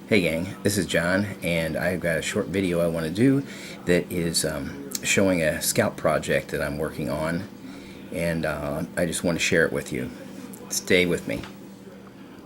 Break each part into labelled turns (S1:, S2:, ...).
S1: Hey gang, this is John, and I've got a short video I want to do that is showing a scout project that I'm working on, and I just want to share it with you. Stay with me.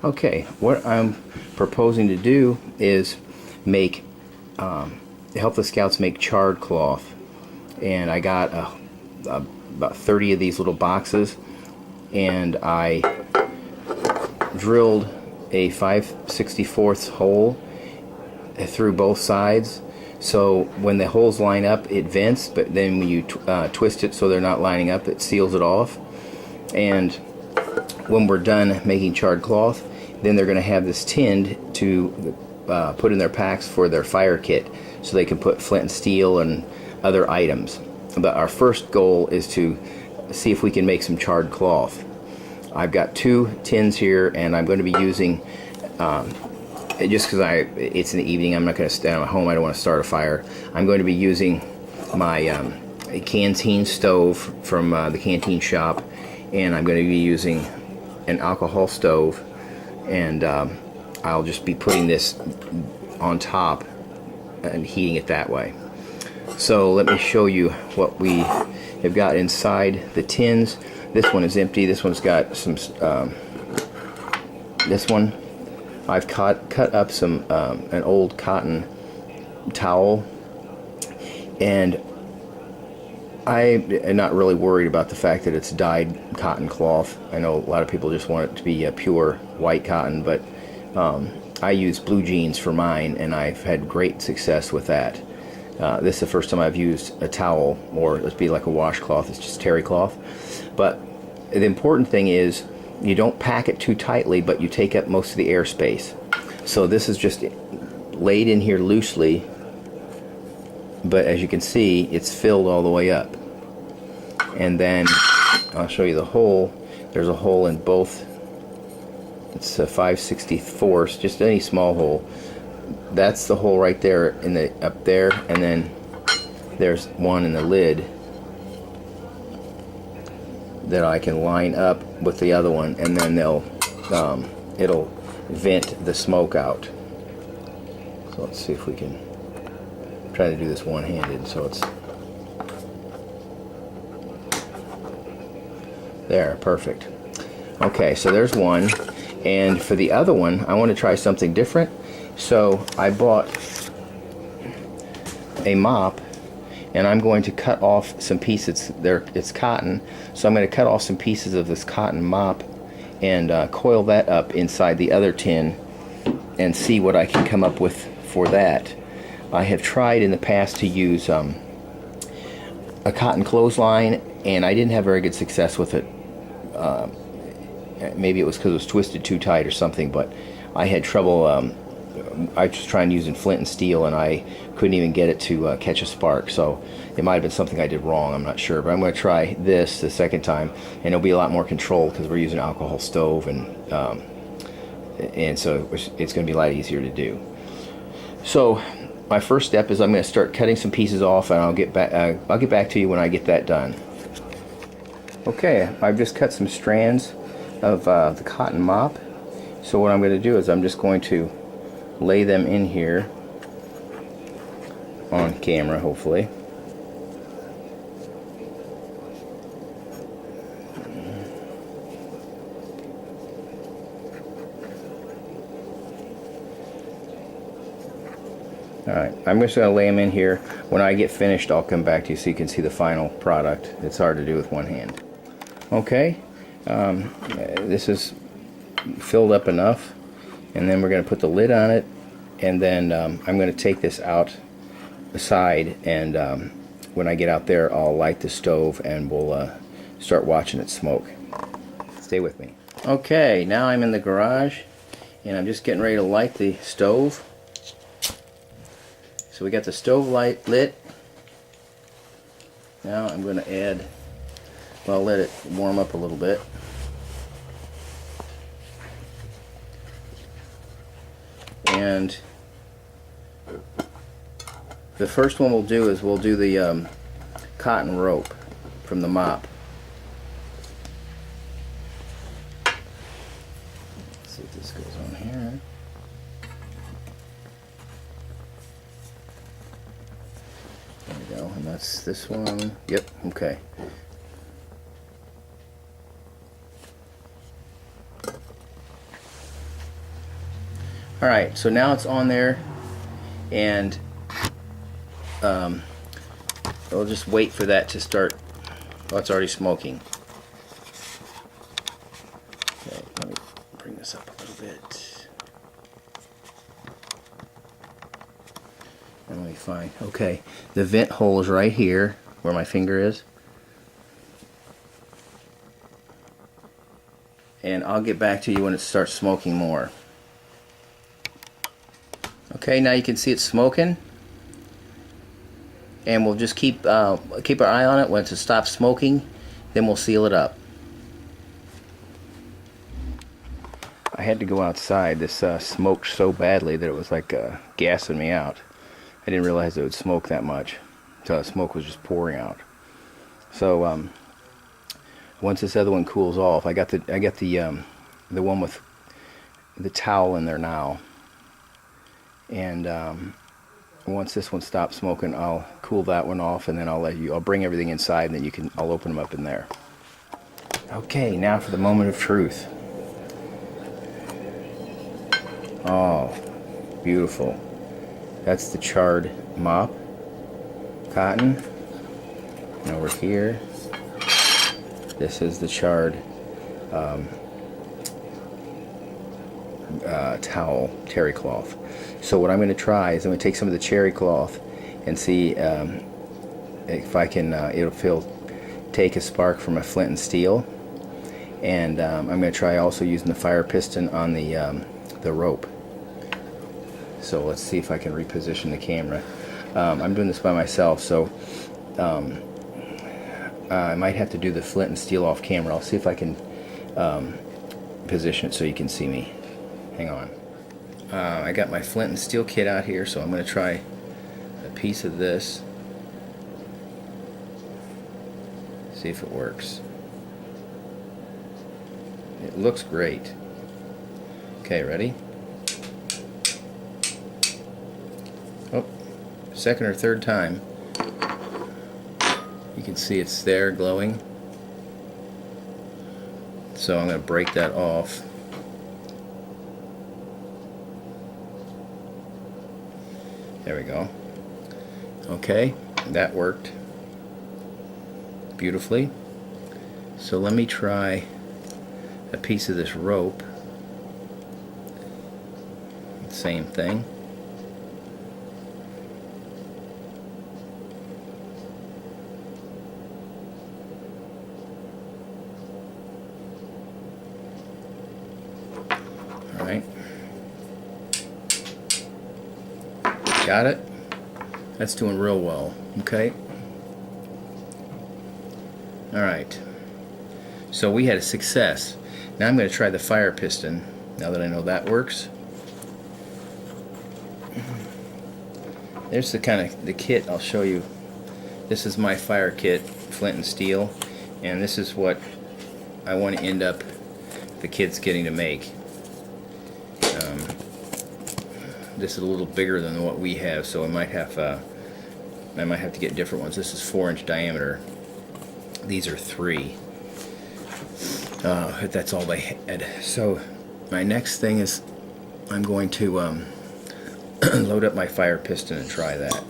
S1: Okay, what I'm proposing to do is make help the scouts make charred cloth, and I got about 30 of these little boxes, and I drilled a 5/64 hole through both sides, so when the holes line up it vents, but then when you twist it so they're not lining up, it seals it off. And when we're done making charred cloth, then they're going to have this tinned to put in their packs for their fire kit, so they can put flint and steel and other items. But our first goal is to see if we can make some charred cloth. I've got 2 tins here, and I'm going to be using, just because it's in the evening, I'm not going to stay at home, I don't want to start a fire. I'm going to be using my canteen stove from the canteen shop, and I'm going to be using an alcohol stove, and I'll just be putting this on top and heating it that way. So let me show you what we have got inside the tins. This one is empty. This one's got some, this one, I've cut up some, an old cotton towel, and I am not really worried about the fact that it's dyed cotton cloth. I know a lot of people just want it to be pure white cotton, but I use blue jeans for mine, and I've had great success with that. This is the first time I've used a towel, or let's be like a washcloth. It's just terry cloth. But the important thing is you don't pack it too tightly, but you take up most of the airspace. So this is just laid in here loosely, but as you can see, it's filled all the way up. And then I'll show you the hole. There's a hole in both. It's a 5/64, just any small hole. That's the hole right there in the up there, and then there's one in the lid that I can line up with the other one, and then it'll vent the smoke out. So let's see if we can try to do this one-handed. So it's there, perfect. Okay, so there's one, and for the other one I want to try something different. So I bought a mop, and I'm going to cut off some pieces. It's cotton, so I'm going to cut off some pieces of this cotton mop and coil that up inside the other tin and see what I can come up with for that. I have tried in the past to use a cotton clothesline, and I didn't have very good success with it. Maybe it was because it was twisted too tight or something, but I had trouble. I was trying using flint and steel, and I couldn't even get it to catch a spark. So it might have been something I did wrong, I'm not sure. But I'm going to try this the second time, and it'll be a lot more controlled because we're using an alcohol stove, and so it's going to be a lot easier to do. So my first step is I'm going to start cutting some pieces off, and I'll get back to you when I get that done. Okay, I've just cut some strands of the cotton mop. So what I'm going to do is I'm just going to lay them in here on camera, hopefully. Alright, I'm just going to lay them in here. When I get finished, I'll come back to you so you can see the final product. It's hard to do with one hand. Okay, this is filled up enough, and then we're going to put the lid on it, and then I'm going to take this out aside, and when I get out there I'll light the stove, and we'll start watching it smoke. Stay with me. Okay, now I'm in the garage, and I'm just getting ready to light the stove. So we got the stove light lit. Now I'm going to add, well, I'll let it warm up a little bit. And the first one we'll do is we'll do the cotton rope from the mop. Let's see if this goes on here. That's this one. Yep, okay. Alright, so now it's on there, and I'll just wait for that to start. Oh, it's already smoking. Okay, let me bring this up a little bit. And let me find. Okay, the vent hole is right here where my finger is. And I'll get back to you when it starts smoking more. Okay, now you can see it's smoking. And we'll just keep our eye on it. Once it stops smoking, then we'll seal it up. I had to go outside. This smoked so badly that it was like gassing me out. I didn't realize it would smoke that much, so the smoke was just pouring out. So once this other one cools off, I got the one with the towel in there now, and once this one stops smoking, I'll cool that one off, and then I'll bring everything inside, and then I'll open them up in there. Okay, now for the moment of truth. Oh, beautiful. That's the charred mop cotton. And over here, this is the charred towel, terry cloth. So what I'm going to try is I'm going to take some of the cherry cloth and see if I can, take a spark from a flint and steel, and I'm going to try also using the fire piston on the rope. So let's see if I can reposition the camera. I'm doing this by myself, so I might have to do the flint and steel off camera. I'll see if I can position it so you can see me. Hang on. I got my flint and steel kit out here, so I'm going to try a piece of this. See if it works. It looks great. Okay, ready? Oh, second or third time. You can see it's there glowing. So I'm going to break that off. There we go. Okay, that worked beautifully. So let me try a piece of this rope. Same thing. All right. Got it? That's doing real well. Okay. Alright. So we had a success. Now I'm going to try the fire piston, now that I know that works. There's the kit I'll show you. This is my fire kit, flint and steel, and this is what I want to end up the kids getting to make. This is a little bigger than what we have, so I might have to get different ones. This is 4-inch diameter. These are 3. That's all they had. So my next thing is I'm going to load up my fire piston and try that.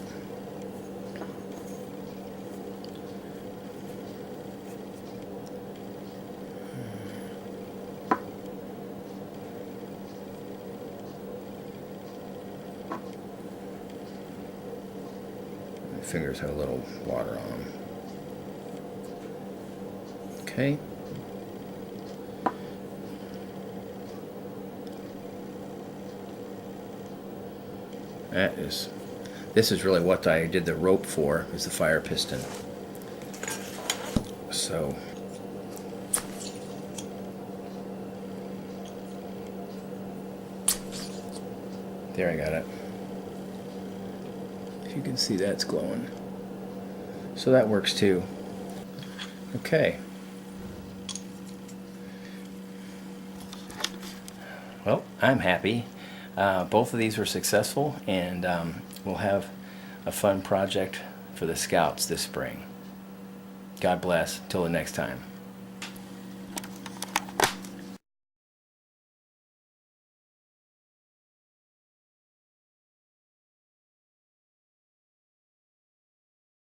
S1: My fingers have a little water on them. Okay. This is really what I did the rope for, is the fire piston. So there, I got it. If you can see, that's glowing. So that works too. Okay. Well, I'm happy. Both of these were successful, and we'll have a fun project for for the Scouts this spring. God bless. Till the next time.